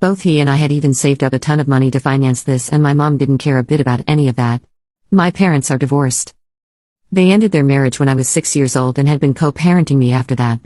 Both he and I had even saved up a ton of money to finance this, and my mom didn't care a bit about any of that. My parents are divorced. They ended their marriage when I was 6 years old and had been co-parenting me after that.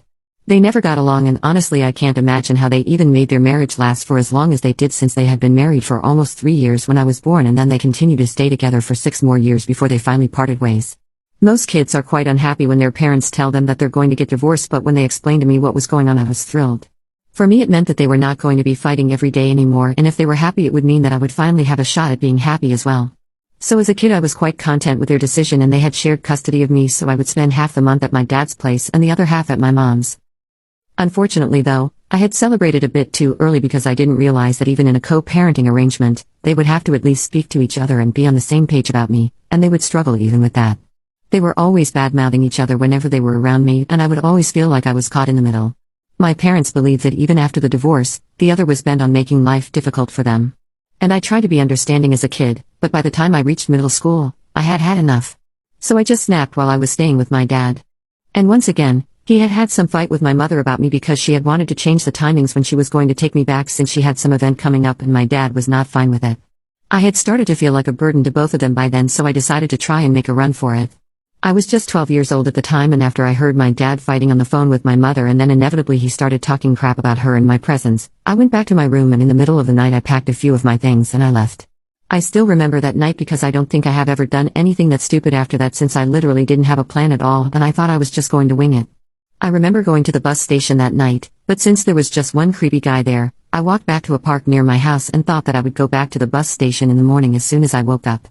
They never got along, and honestly I can't imagine how they even made their marriage last for as long as they did, since they had been married for almost 3 years when I was born, and then they continued to stay together for 6 more years before they finally parted ways. Most kids are quite unhappy when their parents tell them that they're going to get divorced, but when they explained to me what was going on, I was thrilled. For me, it meant that they were not going to be fighting every day anymore, and if they were happy, it would mean that I would finally have a shot at being happy as well. So as a kid, I was quite content with their decision, and they had shared custody of me, so I would spend half the month at my dad's place and the other half at my mom's. Unfortunately though, I had celebrated a bit too early, because I didn't realize that even in a co-parenting arrangement, they would have to at least speak to each other and be on the same page about me, and they would struggle even with that. They were always bad-mouthing each other whenever they were around me, and I would always feel like I was caught in the middle. My parents believed that even after the divorce, the other was bent on making life difficult for them. And I tried to be understanding as a kid, but by the time I reached middle school, I had had enough. So I just snapped while I was staying with my dad. And once again, he had had some fight with my mother about me because she had wanted to change the timings when she was going to take me back, since she had some event coming up, and my dad was not fine with it. I had started to feel like a burden to both of them by then, so I decided to try and make a run for it. I was just 12 years old at the time, and after I heard my dad fighting on the phone with my mother, and then inevitably he started talking crap about her in my presence, I went back to my room, and in the middle of the night I packed a few of my things and I left. I still remember that night because I don't think I have ever done anything that stupid after that, since I literally didn't have a plan at all, and I thought I was just going to wing it. I remember going to the bus station that night, but since there was just one creepy guy there, I walked back to a park near my house and thought that I would go back to the bus station in the morning as soon as I woke up.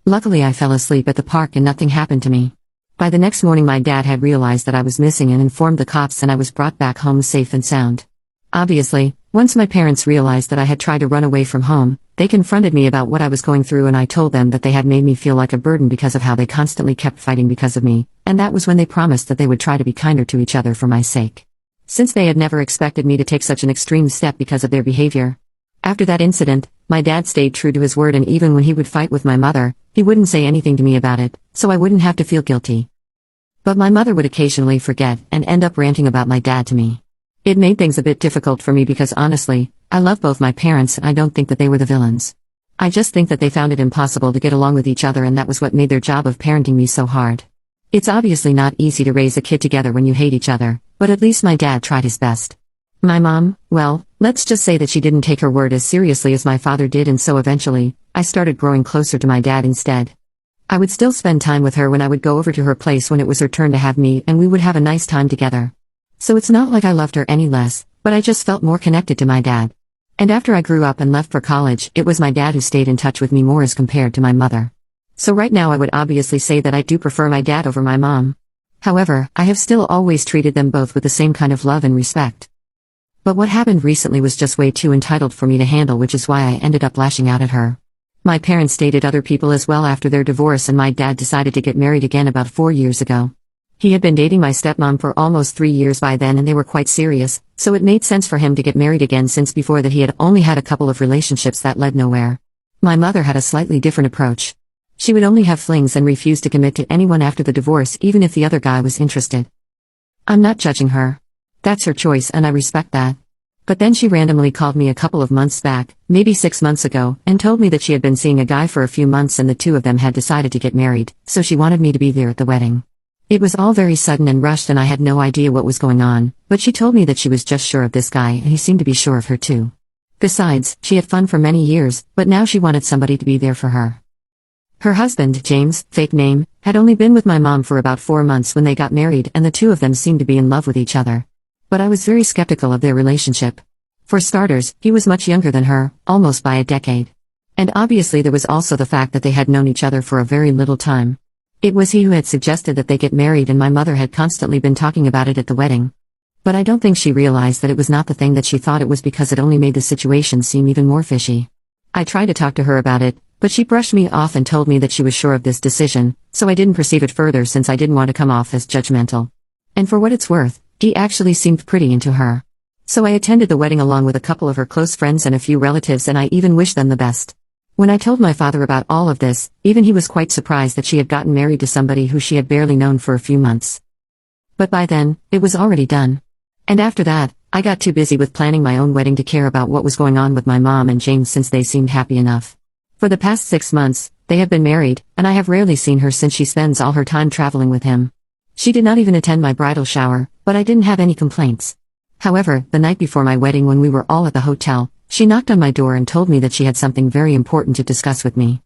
Luckily, I fell asleep at the park and nothing happened to me. By the next morning, my dad had realized that I was missing and informed the cops, and I was brought back home safe and sound. Obviously, once my parents realized that I had tried to run away from home, they confronted me about what I was going through, and I told them that they had made me feel like a burden because of how they constantly kept fighting because of me, and that was when they promised that they would try to be kinder to each other for my sake. Since they had never expected me to take such an extreme step because of their behavior. After that incident, my dad stayed true to his word, and even when he would fight with my mother, he wouldn't say anything to me about it, so I wouldn't have to feel guilty. But my mother would occasionally forget and end up ranting about my dad to me. It made things a bit difficult for me because honestly, I love both my parents and I don't think that they were the villains. I just think that they found it impossible to get along with each other, and that was what made their job of parenting me so hard. It's obviously not easy to raise a kid together when you hate each other, but at least my dad tried his best. My mom, well, let's just say that she didn't take her word as seriously as my father did, and so eventually, I started growing closer to my dad instead. I would still spend time with her when I would go over to her place when it was her turn to have me, and we would have a nice time together. So it's not like I loved her any less, but I just felt more connected to my dad. And after I grew up and left for college, it was my dad who stayed in touch with me more as compared to my mother. So right now I would obviously say that I do prefer my dad over my mom. However, I have still always treated them both with the same kind of love and respect. But what happened recently was just way too entitled for me to handle, which is why I ended up lashing out at her. My parents dated other people as well after their divorce, and my dad decided to get married again about 4 years ago. He had been dating my stepmom for almost 3 years by then, and they were quite serious, so it made sense for him to get married again, since before that he had only had a couple of relationships that led nowhere. My mother had a slightly different approach. She would only have flings and refuse to commit to anyone after the divorce, even if the other guy was interested. I'm not judging her. That's her choice and I respect that. But then she randomly called me a couple of months back, maybe 6 months ago, and told me that she had been seeing a guy for a few months and the two of them had decided to get married, so she wanted me to be there at the wedding. It was all very sudden and rushed, and I had no idea what was going on, but she told me that she was just sure of this guy and he seemed to be sure of her too. Besides, she had fun for many years, but now she wanted somebody to be there for her. Her husband, James, fake name, had only been with my mom for about 4 months when they got married, and the two of them seemed to be in love with each other. But I was very skeptical of their relationship. For starters, he was much younger than her, almost by a decade. And obviously there was also the fact that they had known each other for a very little time. It was he who had suggested that they get married, and my mother had constantly been talking about it at the wedding. But I don't think she realized that it was not the thing that she thought it was, because it only made the situation seem even more fishy. I tried to talk to her about it, but she brushed me off and told me that she was sure of this decision, so I didn't pursue it further since I didn't want to come off as judgmental. And for what it's worth, he actually seemed pretty into her. So I attended the wedding along with a couple of her close friends and a few relatives, and I even wished them the best. When I told my father about all of this, even he was quite surprised that she had gotten married to somebody who she had barely known for a few months. But by then, it was already done. And after that, I got too busy with planning my own wedding to care about what was going on with my mom and James since they seemed happy enough. For the past 6 months, they have been married, and I have rarely seen her since she spends all her time traveling with him. She did not even attend my bridal shower, but I didn't have any complaints. However, the night before my wedding when we were all at the hotel, she knocked on my door and told me that she had something very important to discuss with me.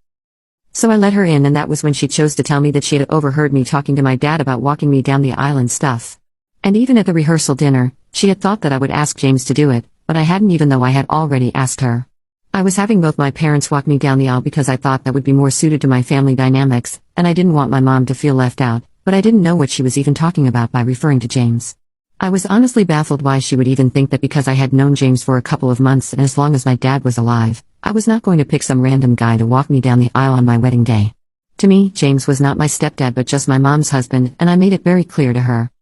So I let her in, and that was when she chose to tell me that she had overheard me talking to my dad about walking me down the aisle and stuff. And even at the rehearsal dinner, she had thought that I would ask James to do it, but I hadn't, even though I had already asked her. I was having both my parents walk me down the aisle because I thought that would be more suited to my family dynamics, and I didn't want my mom to feel left out, but I didn't know what she was even talking about by referring to James. I was honestly baffled why she would even think that because I had known James for a couple of months and as long as my dad was alive, I was not going to pick some random guy to walk me down the aisle on my wedding day. To me, James was not my stepdad but just my mom's husband, and I made it very clear to her.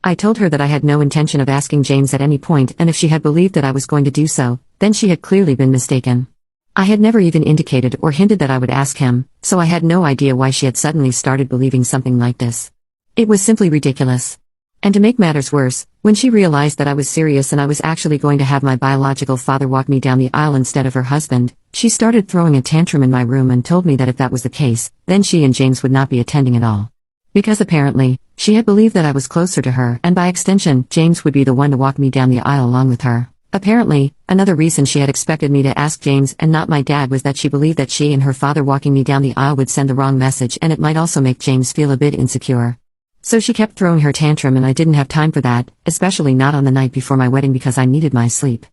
I told her that I had no intention of asking James at any point, and if she had believed that I was going to do so, then she had clearly been mistaken. I had never even indicated or hinted that I would ask him, so I had no idea why she had suddenly started believing something like this. It was simply ridiculous. And to make matters worse, when she realized that I was serious and I was actually going to have my biological father walk me down the aisle instead of her husband, she started throwing a tantrum in my room and told me that if that was the case, then she and James would not be attending at all. Because apparently, she had believed that I was closer to her, and by extension, James would be the one to walk me down the aisle along with her. Apparently, another reason she had expected me to ask James and not my dad was that she believed that she and her father walking me down the aisle would send the wrong message, and it might also make James feel a bit insecure. So she kept throwing her tantrum, and I didn't have time for that, especially not on the night before my wedding because I needed my sleep.